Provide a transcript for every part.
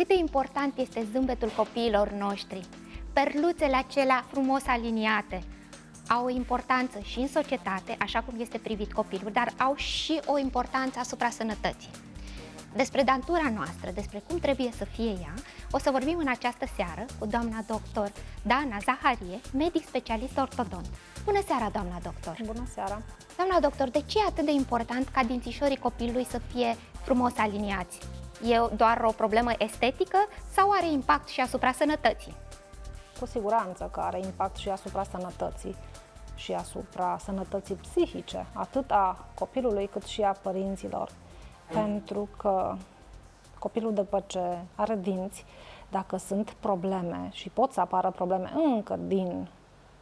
cât de important este zâmbetul copiilor noștri. Perluțele acelea frumos aliniate au o importanță și în societate, așa cum este privit copilul, dar au și o importanță asupra sănătății. Despre dantura noastră, despre cum trebuie să fie ea, o să vorbim în această seară cu doamna doctor Dana Zaharie, medic specialist ortodont. Bună seara, doamna doctor! Bună seara! Doamna doctor, de ce e atât de important ca dințișorii copilului să fie frumos aliniați? E doar o problemă estetică sau are impact și asupra sănătății? Cu siguranță că are impact și asupra sănătății și asupra sănătății psihice, atât a copilului cât și a părinților. Pentru că copilul, după ce are dinți, dacă sunt probleme și pot să apară probleme încă din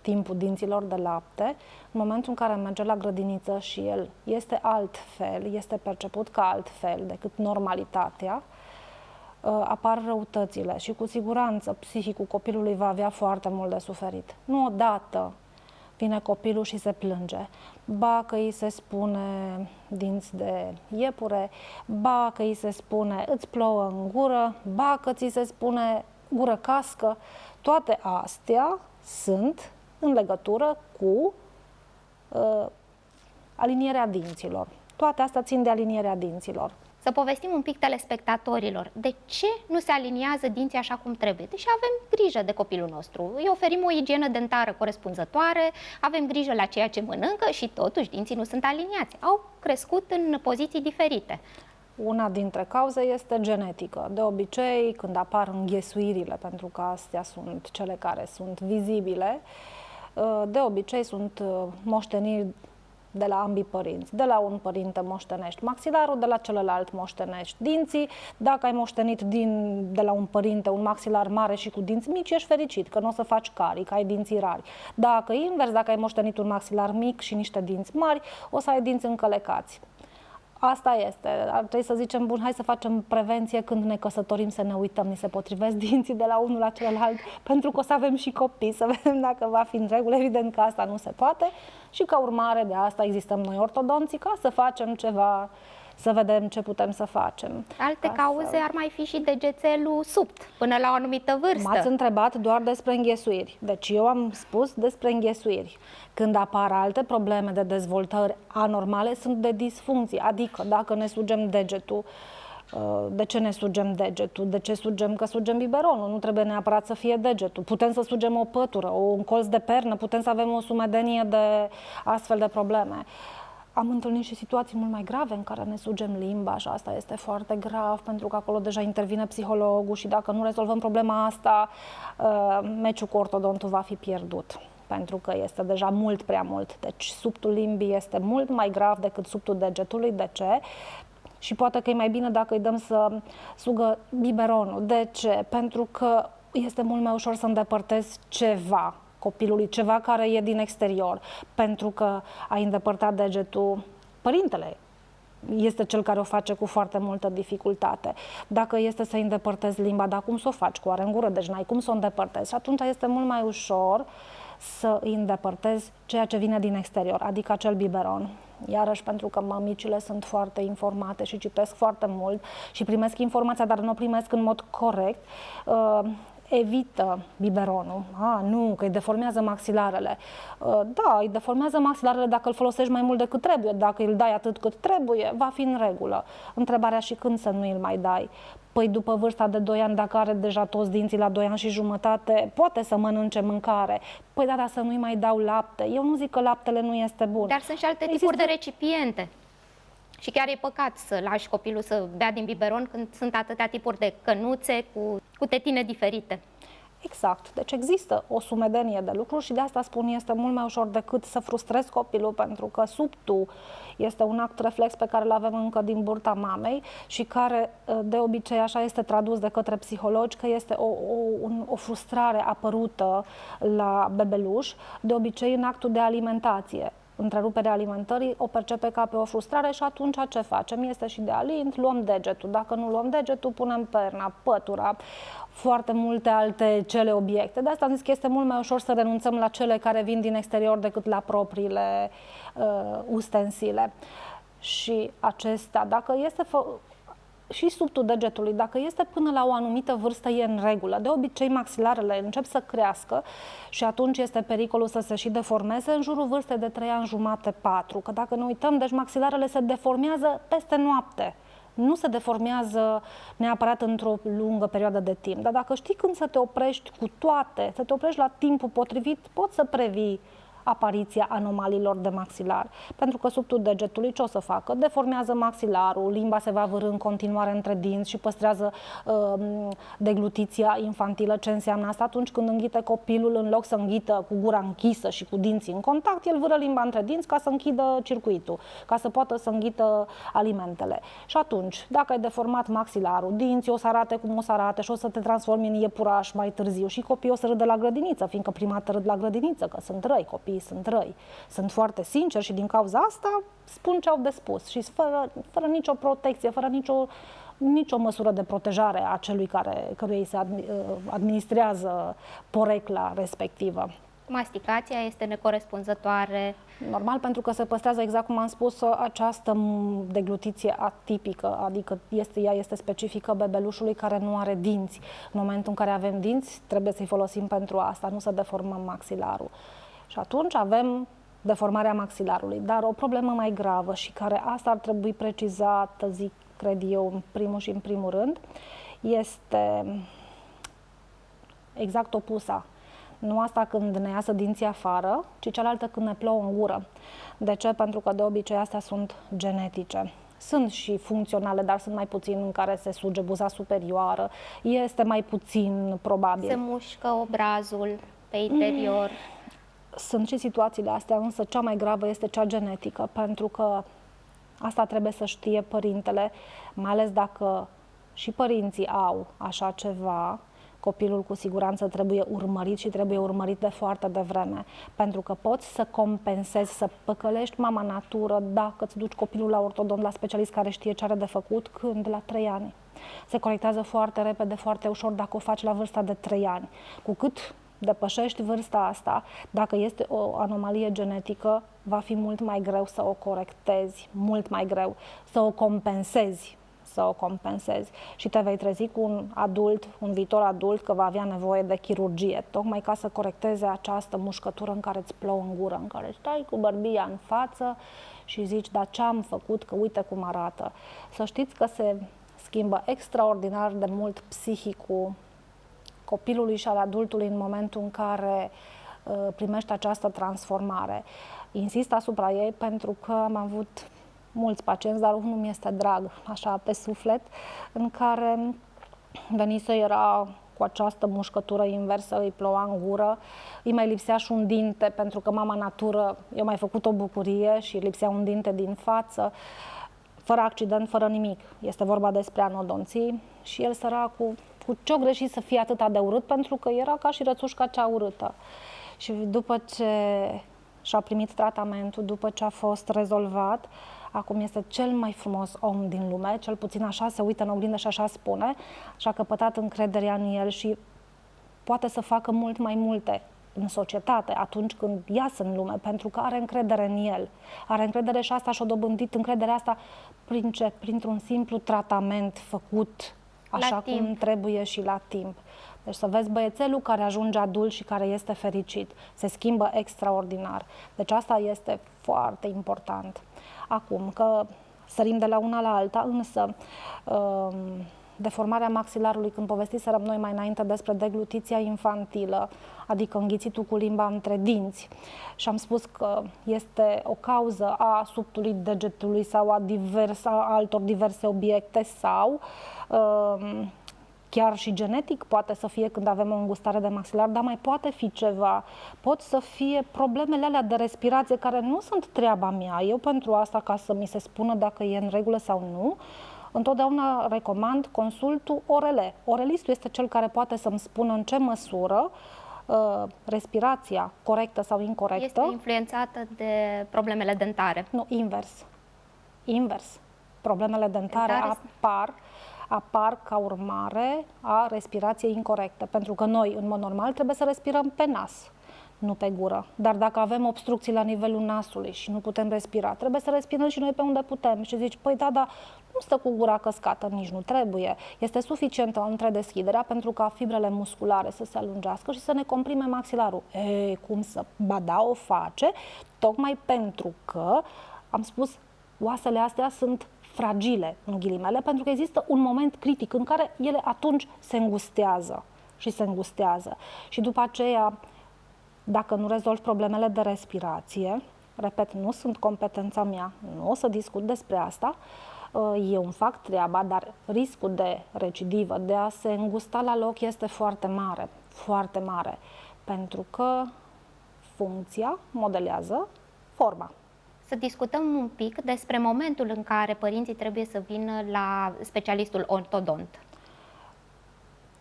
timpul dinților de lapte, în momentul în care merge la grădiniță și el este altfel, este perceput ca altfel decât normalitatea, apar răutățile și cu siguranță psihicul copilului va avea foarte mult de suferit. Nu odată vine copilul și se plânge, ba că îi se spune dinți de iepure, ba că îi se spune îți plouă în gură, ba că ți se spune gură cască. Toate astea sunt în legătură cu alinierea dinților. Toate astea țin de alinierea dinților. Să povestim un pic telespectatorilor de ce nu se aliniază dinții așa cum trebuie. Deși avem grijă de copilul nostru, îi oferim o igienă dentară corespunzătoare, avem grijă la ceea ce mănâncă și totuși dinții nu sunt aliniați. Au crescut în poziții diferite. Una dintre cauze este genetică. De obicei, când apar înghesuirile, pentru că astea sunt cele care sunt vizibile, de obicei sunt moșteniri de la ambii părinți. De la un părinte moștenești maxilarul, de la celălalt moștenești dinții. Dacă ai moștenit de la un părinte un maxilar mare și cu dinți mici, ești fericit, că nu o să faci carii, că ai dinții rari. Dacă invers, dacă ai moștenit un maxilar mic și niște dinți mari, o să ai dinți încălecați. Asta este. Ar trebui să zicem, bun, hai să facem prevenție când ne căsătorim, să ne uităm, ni se potrivesc dinții de la unul la celălalt, pentru că o să avem și copii, să vedem dacă va fi în regulă. Evident că asta nu se poate și ca urmare de asta existăm noi ortodonții, ca să facem ceva, să vedem ce putem să facem. Alte cauze ar mai fi și degețelul subt, până la o anumită vârstă. M-ați întrebat doar despre înghesuiri. Deci eu am spus despre înghesuiri. Când apar alte probleme de dezvoltări anormale, sunt de disfuncție. Adică dacă ne sugem degetul, de ce ne sugem degetul? De ce sugem? Că sugem biberonul. Nu trebuie neapărat să fie degetul. Putem să sugem o pătură, un colț de pernă, putem să avem o sumedenie de astfel de probleme. Am întâlnit și situații mult mai grave în care ne sugem limba și asta este foarte grav, pentru că acolo deja intervine psihologul și dacă nu rezolvăm problema asta, meciul cu ortodontul va fi pierdut, pentru că este deja mult prea mult. Deci subtul limbii este mult mai grav decât subtul degetului. De ce? Și poate că e mai bine dacă îi dăm să sugă biberonul. De ce? Pentru că este mult mai ușor să îndepărtezi ceva copilului, ceva care e din exterior, pentru că ai îndepărtat degetul, părintele este cel care o face cu foarte multă dificultate. Dacă este să îndepărtezi limba, dar cum să o faci? Cu oare în gură, deci n-ai cum să o îndepărtezi. Și atunci este mult mai ușor să îi îndepărtezi ceea ce vine din exterior, adică acel biberon. Iarăși, pentru că mămicile sunt foarte informate și citesc foarte mult și primesc informația, dar nu o primesc în mod corect, evită biberonul. Nu, că îi deformează maxilarele. Da, îi deformează maxilarele dacă îl folosești mai mult decât trebuie. Dacă îl dai atât cât trebuie, va fi în regulă. Întrebarea și când să nu îl mai dai. Păi după vârsta de 2 ani, dacă are deja toți dinții la 2 ani și jumătate, poate să mănânce mâncare. Păi da, dar să nu-i mai dau lapte. Eu nu zic că laptele nu este bun. Dar sunt și alte tipuri de recipiente. Și chiar e păcat să lași copilul să bea din biberon când sunt atâtea tipuri de cănuțe cu tetine diferite. Exact. Deci există o sumedenie de lucruri și de asta spun, este mult mai ușor decât să frustrezi copilul, pentru că subtul este un act reflex pe care îl avem încă din burta mamei și care de obicei așa este tradus de către psihologi, că este o frustrare apărută la bebeluș, de obicei în actul de alimentație. Întreruperea alimentării o percepe ca pe o frustrare și atunci ce facem? Este și de alint, luăm degetul. Dacă nu luăm degetul, punem perna, pătura, foarte multe alte cele obiecte. De asta am zis că este mult mai ușor să renunțăm la cele care vin din exterior decât la propriile ustensile. Și acestea, dacă este și subtul degetului, dacă este până la o anumită vârstă, e în regulă. De obicei, maxilarele încep să crească și atunci este pericolul să se și deformeze în jurul vârstei de 3 ani jumate, 4. Că dacă ne uităm, deci maxilarele se deformează peste noapte. Nu se deformează neapărat într-o lungă perioadă de timp. Dar dacă știi când să te oprești cu toate, să te oprești la timpul potrivit, poți să previi apariția anomaliilor de maxilar. Pentru că subtul degetului ce o să facă? Deformează maxilarul, limba se va vârî în continuare între dinți și păstrează deglutiția infantilă. Ce înseamnă asta? Atunci când înghite copilul, în loc să înghită cu gura închisă și cu dinții în contact, el vâră limba între dinți ca să închidă circuitul, ca să poată să înghită alimentele. Și atunci, dacă ai deformat maxilarul, dinții o să arate cum o să arate și o să te transformi în iepuraș mai târziu și copiii o să râdă la grădiniță, fiindcă prima dată râd la grădiniță, că sunt răi copii. Sunt răi. Sunt foarte sinceri și din cauza asta spun ce au de spus și fără nicio protecție, fără nicio măsură de protejare a celui căruia îi se administrează porecla respectivă. Masticația este necorespunzătoare. Normal, pentru că se păstrează, exact cum am spus, această deglutiție atipică, adică ea este specifică bebelușului care nu are dinți. În momentul în care avem dinți, trebuie să-i folosim pentru asta, nu să deformăm maxilarul. Și atunci avem deformarea maxilarului. Dar o problemă mai gravă și care asta ar trebui precizată, zic, cred eu, în primul și în primul rând, este exact opusa. Nu asta când ne iasă dinții afară, ci cealaltă când ne plouă în gură. De ce? Pentru că de obicei astea sunt genetice. Sunt și funcționale, dar sunt mai puțin în care se suge buza superioară. Este mai puțin probabil. Se mușcă obrazul pe interior. Sunt și situațiile astea, însă cea mai gravă este cea genetică, pentru că asta trebuie să știe părintele, mai ales dacă și părinții au așa ceva, copilul cu siguranță trebuie urmărit și trebuie urmărit de foarte devreme, pentru că poți să compensezi, să păcălești mama natură dacă îți duci copilul la ortodont, la specialist care știe ce are de făcut, când la 3 ani. Se corectează foarte repede, foarte ușor dacă o faci la vârsta de 3 ani. Cu cât depășești vârsta asta, dacă este o anomalie genetică, va fi mult mai greu să o corectezi, mult mai greu, să o compensezi. Și te vei trezi cu un viitor adult că va avea nevoie de chirurgie, tocmai ca să corecteze această mușcătură în care îți plouă în gură, în care stai cu bărbia în față și zici, dar ce am făcut, că uite cum arată. Să știți că se schimbă extraordinar de mult psihicul copilului și al adultului în momentul în care primește această transformare. Insist asupra ei pentru că am avut mulți pacienți, dar unul mi este drag, așa pe suflet, în care venise, era cu această mușcătură inversă, îi ploua în gură, îi mai lipsea și un dinte, pentru că mama natură i-a mai făcut o bucurie și lipsea un dinte din față, fără accident, fără nimic. Este vorba despre anodonții și el, săracul, cu ce-o greșit să fie atât de urât, pentru că era ca și rățușca cea urâtă. Și după ce și-a primit tratamentul, după ce a fost rezolvat, acum este cel mai frumos om din lume, cel puțin așa se uită în oglindă și așa spune, și-a căpătat încrederea în el și poate să facă mult mai multe în societate atunci când iasă în lume, pentru că are încredere în el. Are încredere și asta și-a dobândit încrederea asta prin ce? Printr-un simplu tratament făcut așa cum trebuie și la timp. Deci să vezi băiețelul care ajunge adult și care este fericit. Se schimbă extraordinar. Deci asta este foarte important. Acum, că sărim de la una la alta, însă deformarea maxilarului, când povestiserăm noi mai înainte despre deglutiția infantilă, adică înghițitul cu limba între dinți, și am spus că este o cauză a subtului degetului sau a altor diverse obiecte sau chiar și genetic poate să fie când avem o îngustare de maxilar, dar mai poate fi ceva. Pot să fie problemele alea de respirație care nu sunt treaba mea. Eu pentru asta, ca să mi se spună dacă e în regulă sau nu, întotdeauna recomand consultul orele. Orelistul este cel care poate să-mi spună în ce măsură respirația corectă sau incorectă este influențată de problemele dentare. Nu, invers. Invers. Problemele dentare apar ca urmare a respirației incorecte. Pentru că noi, în mod normal, trebuie să respirăm pe nas. nu pe gură. Dar dacă avem obstrucții la nivelul nasului și nu putem respira, trebuie să respirăm și noi pe unde putem. Și zici, păi da, nu stă cu gura căscată, nici nu trebuie. Este suficientă întredeschiderea pentru ca fibrele musculare să se alungească și să ne comprime maxilarul. Cum să? Ba da, o face, tocmai pentru că, am spus, oasele astea sunt fragile, în ghilimele, pentru că există un moment critic în care ele atunci se îngustează și se îngustează. Și după aceea, dacă nu rezolvi problemele de respirație, repet, nu sunt competența mea, nu o să discut despre asta, eu îmi fac treaba, dar riscul de recidivă, de a se îngusta la loc este foarte mare, pentru că funcția modelează forma. Să discutăm un pic despre momentul în care părinții trebuie să vină la specialistul ortodont.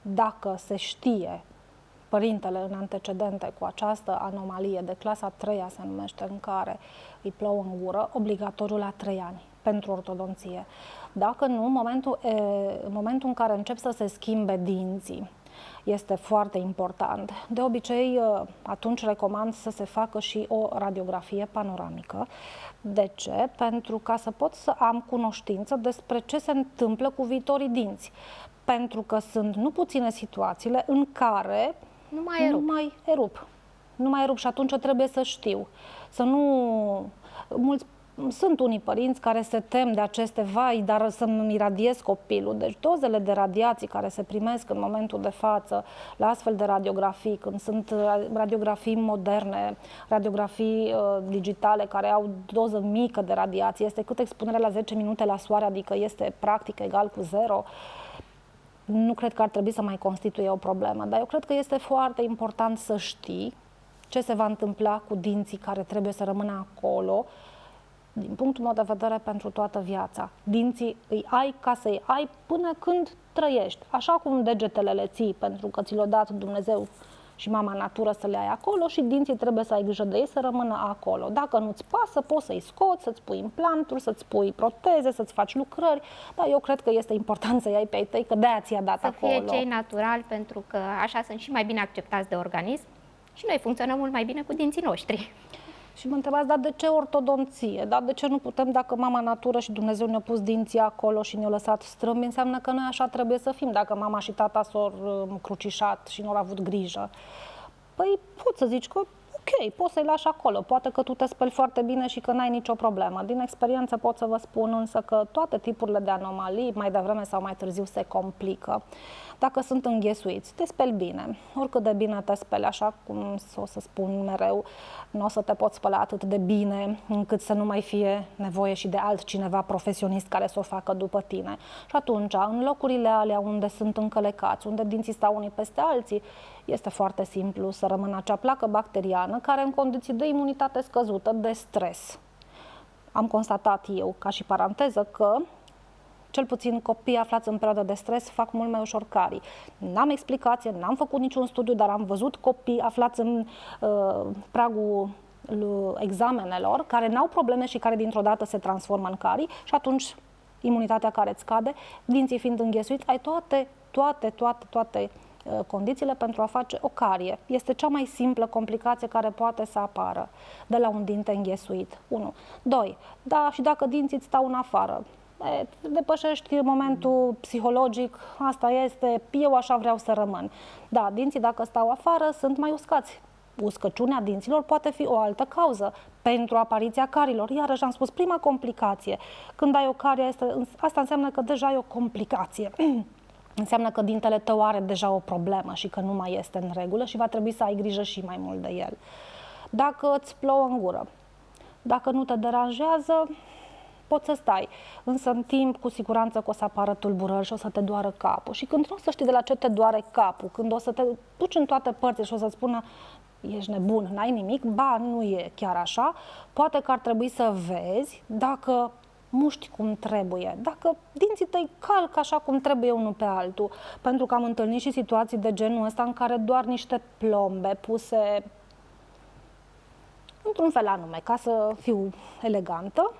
Dacă se știe părintele în antecedente cu această anomalie de clasa 3-a, se numește, în care îi plouă în gură, obligatoriu la 3 ani pentru ortodonție. Dacă nu, în momentul în care încep să se schimbe dinții, este foarte important. De obicei, atunci recomand să se facă și o radiografie panoramică. De ce? Pentru ca să pot să am cunoștință despre ce se întâmplă cu viitorii dinți. Pentru că sunt nu puține situațiile în care nu mai erup și atunci trebuie să știu. Să nu... Sunt unii părinți care se tem de aceste vai, dar să-mi iradiez copilul. Deci dozele de radiații care se primesc în momentul de față la astfel de radiografii, când sunt radiografii moderne, radiografii digitale care au doză mică de radiație, este cât expunerea la 10 minute la soare, adică este practic egal cu 0. Nu cred că ar trebui să mai constituie o problemă, dar eu cred că este foarte important să știi ce se va întâmpla cu dinții care trebuie să rămână acolo, din punctul meu de vedere, pentru toată viața. Dinții îi ai ca să-i ai până când trăiești. Așa cum degetele le ții pentru că ți le-a dat Dumnezeu și mama natură să le ai acolo, și dinții trebuie să ai grijă de ei să rămână acolo. Dacă nu-ți pasă, poți să-i scoți, să-ți pui implanturi, să-ți pui proteze, să-ți faci lucrări, dar eu cred că este important să-i ai pe ei tăi, că de-aia ți-a dat acolo. Să fie cei naturali, pentru că așa sunt și mai bine acceptați de organism și noi funcționăm mult mai bine cu dinții noștri. Și mă întrebați, dar de ce ortodonție? Dar de ce nu putem, dacă mama natură și Dumnezeu ne-a pus dinții acolo și ne-a lăsat strâmbi, înseamnă că noi așa trebuie să fim, dacă mama și tata s-au crucișat și nu au avut grijă. Păi poți să zici că ok, poți să-i lași acolo, poate că tu te speli foarte bine și că n-ai nicio problemă. Din experiență pot să vă spun însă că toate tipurile de anomalii, mai devreme sau mai târziu, se complică. Dacă sunt înghesuiți, te speli bine. Oricât de bine te speli, așa cum o să spun mereu, nu o să te poți spăla atât de bine încât să nu mai fie nevoie și de altcineva profesionist care să o facă după tine. Și atunci, în locurile alea unde sunt încălecați, unde dinții stau unii peste alții, este foarte simplu să rămână acea placă bacteriană care, în condiții de imunitate scăzută, de stres. Am constatat eu, ca și paranteză, că cel puțin copiii aflați în perioadă de stres fac mult mai ușor carii. N-am explicație, n-am făcut niciun studiu, dar am văzut copii aflați în pragul examenelor, care n-au probleme și care dintr-o dată se transformă în carii și atunci imunitatea care îți scade, dinții fiind înghesuiți, ai toate condițiile pentru a face o carie. Este cea mai simplă complicație care poate să apară de la un dinte înghesuit. 1. 2. Da, și dacă dinții îți stau în afară, depășești momentul psihologic, asta este, eu așa vreau să rămân. Da, dinții dacă stau afară sunt mai uscați. Uscăciunea dinților poate fi o altă cauză pentru apariția carilor. Iarăși am spus, prima complicație. Când ai o carie, asta înseamnă că deja ai o complicație. Înseamnă că dintele tău are deja o problemă și că nu mai este în regulă și va trebui să ai grijă și mai mult de el. Dacă îți plouă în gură, dacă nu te deranjează, poți să stai, însă în timp cu siguranță că o să apară tulburări și o să te doară capul. Și când nu o să știi de la ce te doare capul, când o să te duci în toate părțile și o să-ți spună ești nebun, n-ai nimic, ba, nu e chiar așa, poate că ar trebui să vezi dacă muști cum trebuie, dacă dinții tăi calc așa cum trebuie unul pe altul, pentru că am întâlnit și situații de genul ăsta în care doar niște plombe puse într-un fel anume, ca să fiu elegantă,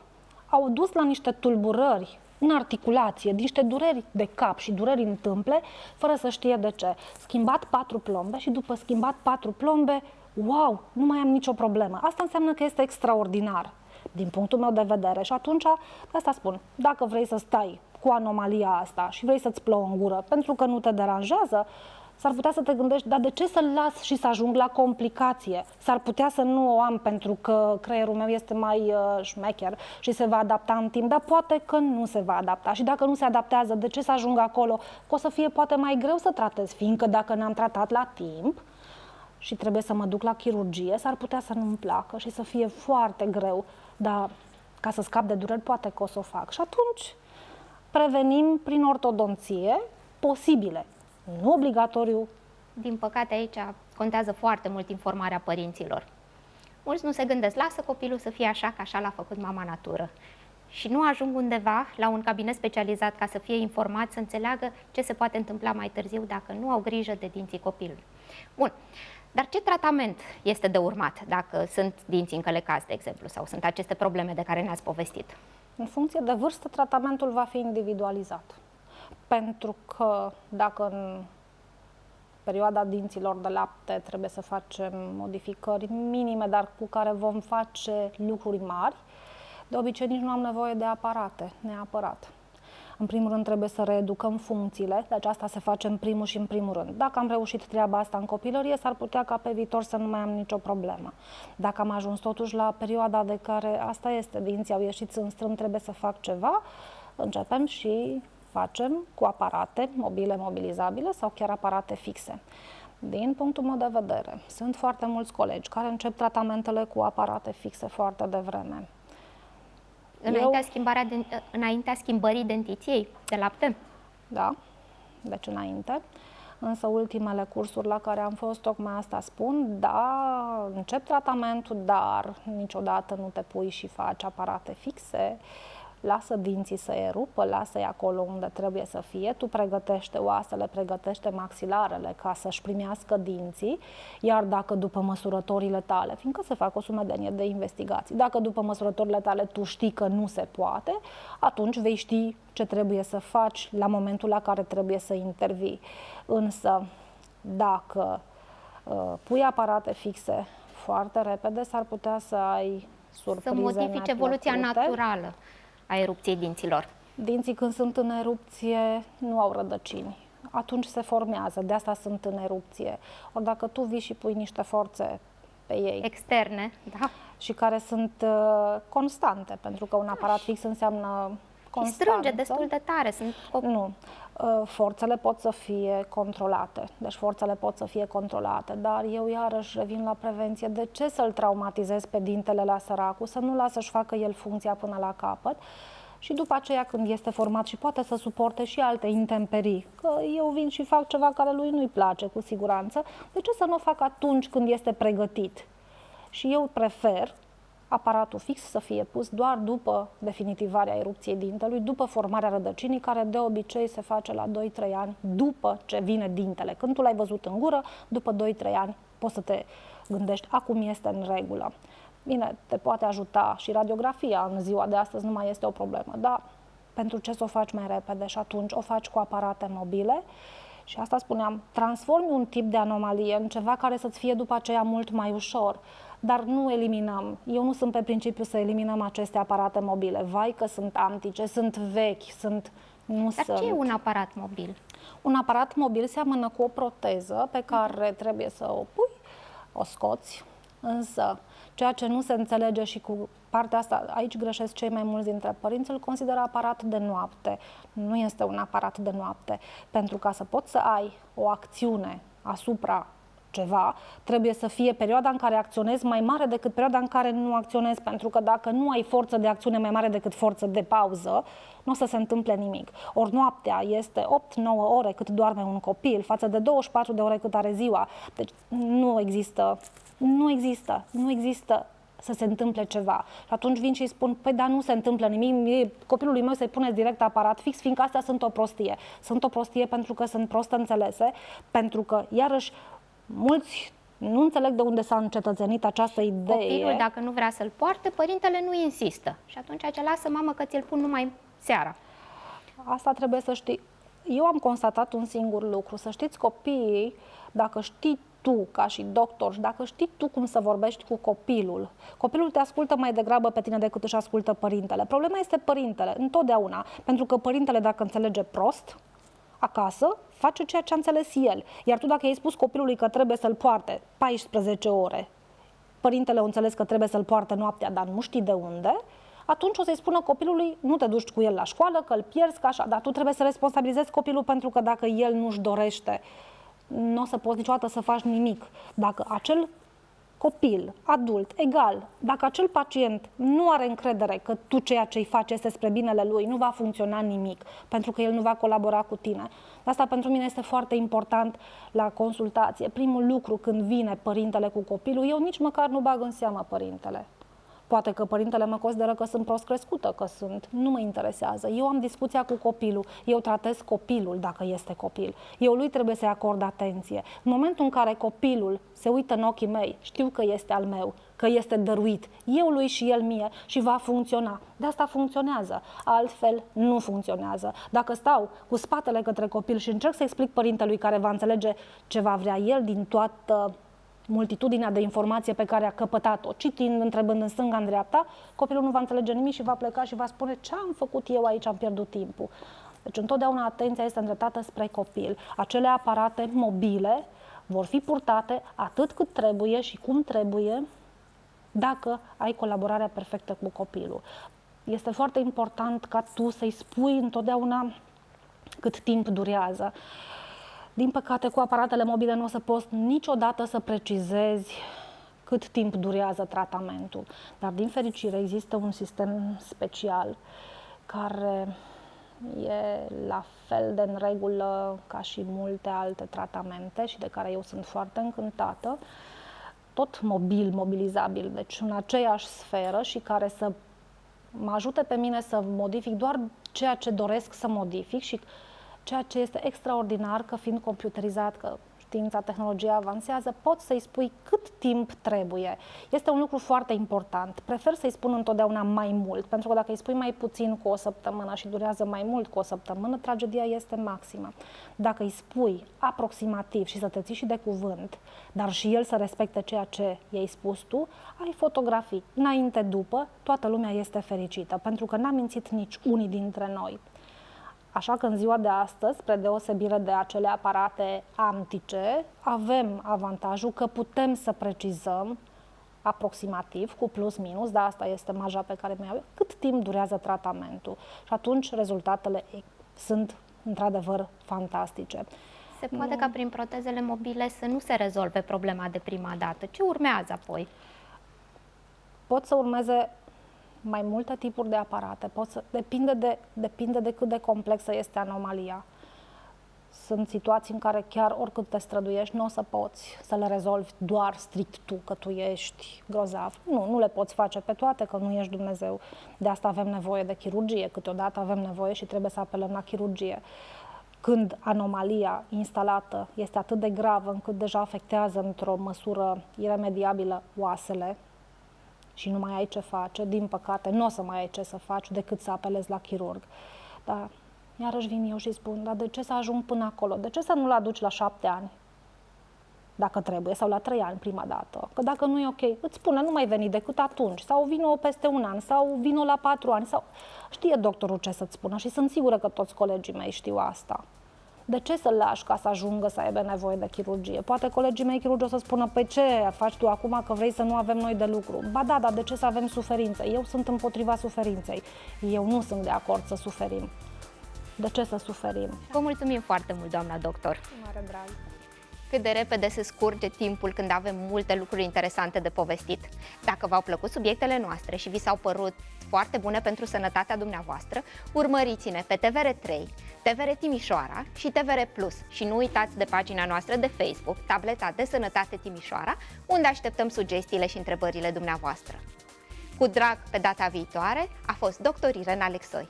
au dus la niște tulburări în articulație, niște dureri de cap și dureri în tâmple, fără să știe de ce. Schimbat 4 plombe și după schimbat 4 plombe, wow, nu mai am nicio problemă. Asta înseamnă că este extraordinar din punctul meu de vedere și atunci, de asta spun, dacă vrei să stai cu anomalia asta și vrei să-ți plouă în gură pentru că nu te deranjează, s-ar putea să te gândești, dar de ce să-l las și să ajung la complicație? S-ar putea să nu o am pentru că creierul meu este mai șmecher și se va adapta în timp, dar poate că nu se va adapta. Și dacă nu se adaptează, de ce să ajung acolo? Că o să fie poate mai greu să tratez, fiindcă dacă n-am tratat la timp și trebuie să mă duc la chirurgie, s-ar putea să nu-mi placă și să fie foarte greu, dar ca să scap de dureri, poate că o să o fac. Și atunci prevenim prin ortodonție posibile. Nu obligatoriu. Din păcate aici contează foarte mult informarea părinților. Mulți nu se gândesc, lasă copilul să fie așa, că așa l-a făcut mama natură. Și nu ajung undeva la un cabinet specializat ca să fie informat, să înțeleagă ce se poate întâmpla mai târziu dacă nu au grijă de dinții copilului. Bun, dar ce tratament este de urmat dacă sunt dinții încălecați, de exemplu, sau sunt aceste probleme de care ne-ați povestit? În funcție de vârstă, tratamentul va fi individualizat. Pentru că dacă în perioada dinților de lapte trebuie să facem modificări minime, dar cu care vom face lucruri mari, de obicei nici nu am nevoie de aparate, neapărat. În primul rând trebuie să reeducăm funcțiile, deci asta se face în primul și în primul rând. Dacă am reușit treaba asta în copilărie, s-ar putea ca pe viitor să nu mai am nicio problemă. Dacă am ajuns totuși la perioada de care asta este, dinții au ieșit în strâm, trebuie să fac ceva, începem și facem cu aparate mobile, mobilizabile sau chiar aparate fixe. Din punctul meu de vedere, sunt foarte mulți colegi care încep tratamentele cu aparate fixe foarte devreme. Înaintea schimbării dentiției de lapte? Da, deci înainte. Însă ultimele cursuri la care am fost, tocmai asta spun, da, încep tratamentul, dar niciodată nu te pui și faci aparate fixe, lasă dinții să erupă, lasă-i acolo unde trebuie să fie, tu pregătește oasele, pregătește maxilarele ca să-și primească dinții, iar dacă după măsurătorile tale, fiindcă se fac o sumedenie de investigații, dacă după măsurătorile tale tu știi că nu se poate, atunci vei ști ce trebuie să faci la momentul la care trebuie să intervii. Însă, dacă pui aparate fixe foarte repede, s-ar putea să ai surprize neplăcute. Să modifice evoluția naturală a erupției dinților. Dinții când sunt în erupție nu au rădăcini. Atunci se formează, de asta sunt în erupție. Ori dacă tu vii și pui niște forțe pe ei externe, da, și care sunt constante, pentru că un aparat fix înseamnă constanță. Și strânge destul de tare. Nu. Forțele pot să fie controlate. Deci forțele pot să fie controlate, dar eu iarăși revin la prevenție. De ce să-l traumatizez pe dintele la săracul? Să nu lasă să-și facă el funcția până la capăt și după aceea când este format și poate să suporte și alte intemperii, că eu vin și fac ceva care lui nu-i place cu siguranță, de ce să nu o fac atunci când este pregătit? Și eu prefer aparatul fix să fie pus doar după definitivarea erupției dintelui, după formarea rădăcinii, care de obicei se face la 2-3 ani după ce vine dintele. Când tu l-ai văzut în gură, după 2-3 ani poți să te gândești, acum este în regulă. Bine, te poate ajuta și radiografia în ziua de astăzi, nu mai este o problemă, dar pentru ce să o faci mai repede? Și atunci o faci cu aparate mobile. Și asta spuneam, transformi un tip de anomalie în ceva care să-ți fie după aceea mult mai ușor. Dar nu eliminăm. Eu nu sunt pe principiu să eliminăm aceste aparate mobile. Vai că sunt antice, sunt vechi, Dar ce e un aparat mobil? Un aparat mobil seamănă cu o proteză pe care trebuie să o pui, o scoți, însă ceea ce nu se înțelege și cu partea asta, aici greșesc cei mai mulți dintre părinți, îl consideră aparat de noapte. Nu este un aparat de noapte, pentru ca să poți să ai o acțiune asupra ceva, trebuie să fie perioada în care acționezi mai mare decât perioada în care nu acționezi, pentru că dacă nu ai forță de acțiune mai mare decât forță de pauză, nu o să se întâmple nimic. Ori noaptea este 8-9 ore cât doarme un copil, față de 24 de ore cât are ziua. Deci nu există să se întâmple ceva. Și atunci vin și îi spun, păi dar nu se întâmplă nimic, copilului meu să-i puneți direct aparat fix, fiindcă astea sunt o prostie. Sunt o prostie pentru că sunt prost înțelese, pentru că, iarăși, mulți nu înțeleg de unde s-a încetățenit această idee. Copilul, dacă nu vrea să-l poarte, părintele nu insistă. Și atunci ce lasă, mamă, că ți-l pun numai seara. Asta trebuie să știi. Eu am constatat un singur lucru. Să știți, copiii, dacă știi tu, ca și doctor, și dacă știi tu cum să vorbești cu copilul, copilul te ascultă mai degrabă pe tine decât își ascultă părintele. Problema este părintele, întotdeauna, pentru că părintele, dacă înțelege prost, acasă, face ceea ce a înțeles el. Iar tu, dacă i-ai spus copilului că trebuie să-l poarte 14 ore, părintele o înțeles că trebuie să-l poarte noaptea, dar nu știi de unde, atunci o să-i spună copilului, nu te duci cu el la școală, că îl pierzi, că așa, dar tu trebuie să responsabilizezi copilul, pentru că dacă el nu-și dorește, nu o să poți niciodată să faci nimic. Dacă acel copil, adult, egal, dacă acel pacient nu are încredere că tu ceea ce îi faci este spre binele lui, nu va funcționa nimic, pentru că el nu va colabora cu tine. De asta pentru mine este foarte important la consultație. Primul lucru când vine părintele cu copilul, eu nici măcar nu bag în seamă părintele. Poate că părintele mă consideră că sunt prost crescută, nu mă interesează. Eu am discuția cu copilul, eu tratez copilul dacă este copil. Eu lui trebuie să-i acord atenție. În momentul în care copilul se uită în ochii mei, știu că este al meu, că este dăruit, eu lui și el mie, și va funcționa. De asta funcționează, altfel nu funcționează. Dacă stau cu spatele către copil și încerc să explic părintelui care va înțelege ce va vrea el din toată multitudinea de informație pe care a căpătat-o, citind, întrebând în stânga, în dreapta, copilul nu va înțelege nimic și va pleca și va spune: ce am făcut eu aici, am pierdut timpul. Deci întotdeauna atenția este îndreptată spre copil. Acele aparate mobile vor fi purtate atât cât trebuie și cum trebuie, dacă ai colaborarea perfectă cu copilul. Este foarte important ca tu să-i spui întotdeauna cât timp durează. Din păcate, cu aparatele mobile nu o să poți niciodată să precizezi cât timp durează tratamentul. Dar, din fericire, există un sistem special care e la fel de în regulă ca și multe alte tratamente și de care eu sunt foarte încântată, tot mobilizabil, deci în aceeași sferă, și care să mă ajute pe mine să modific doar ceea ce doresc să modific și ceea ce este extraordinar, că fiind computerizat, că știința, tehnologia avansează, poți să-i spui cât timp trebuie. Este un lucru foarte important. Prefer să-i spun întotdeauna mai mult, pentru că dacă îi spui mai puțin cu o săptămână și durează mai mult cu o săptămână, tragedia este maximă. Dacă îi spui aproximativ și să te ții și de cuvânt, dar și el să respecte ceea ce i-ai spus tu, ai fotografii. Înainte, după, toată lumea este fericită, pentru că n-am mințit nici unii dintre noi. Așa că în ziua de astăzi, spre deosebire de acele aparate antice, avem avantajul că putem să precizăm aproximativ, cu plus-minus, dar asta este marja pe care mi-au eu, cât timp durează tratamentul. Și atunci rezultatele sunt într-adevăr fantastice. Se poate ca prin protezele mobile să nu se rezolve problema de prima dată. Ce urmează apoi? Pot să urmeze mai multe tipuri de aparate, depinde de cât de complexă este anomalia. Sunt situații în care chiar oricât te străduiești, nu o să poți să le rezolvi doar strict tu, că tu ești grozav. Nu le poți face pe toate, că nu ești Dumnezeu. De asta avem nevoie de chirurgie, câteodată avem nevoie și trebuie să apelăm la chirurgie. Când anomalia instalată este atât de gravă încât deja afectează într-o măsură iremediabilă oasele, și nu mai ai ce face, din păcate, nu o să mai ai ce să faci decât să apelezi la chirurg. Dar iarăși vin eu și spun: dar de ce să ajung până acolo? De ce să nu-l aduci la 7 ani? Dacă trebuie, sau la 3 ani prima dată. Că dacă nu e ok, îți spune: nu mai veni decât atunci, sau vino peste un an, sau vino la 4 ani, sau știe doctorul ce să-ți spună și sunt sigură că toți colegii mei știu asta. De ce să-l lași ca să ajungă să aibă nevoie de chirurgie? Poate colegii mei chirurgi o să spună: păi ce faci tu acum, că vrei să nu avem noi de lucru? Ba da, dar de ce să avem suferință? Eu sunt împotriva suferinței. Eu nu sunt de acord să suferim. De ce să suferim? Vă mulțumim foarte mult, doamna doctor. Mare drag. Cât de repede se scurge timpul când avem multe lucruri interesante de povestit. Dacă v-au plăcut subiectele noastre și vi s-au părut foarte bune pentru sănătatea dumneavoastră, urmăriți-ne pe TVR3, TVR Timișoara și TVR Plus. Și nu uitați de pagina noastră de Facebook, Tableta de Sănătate Timișoara, unde așteptăm sugestiile și întrebările dumneavoastră. Cu drag, pe data viitoare, a fost dr. Irena Alexoi.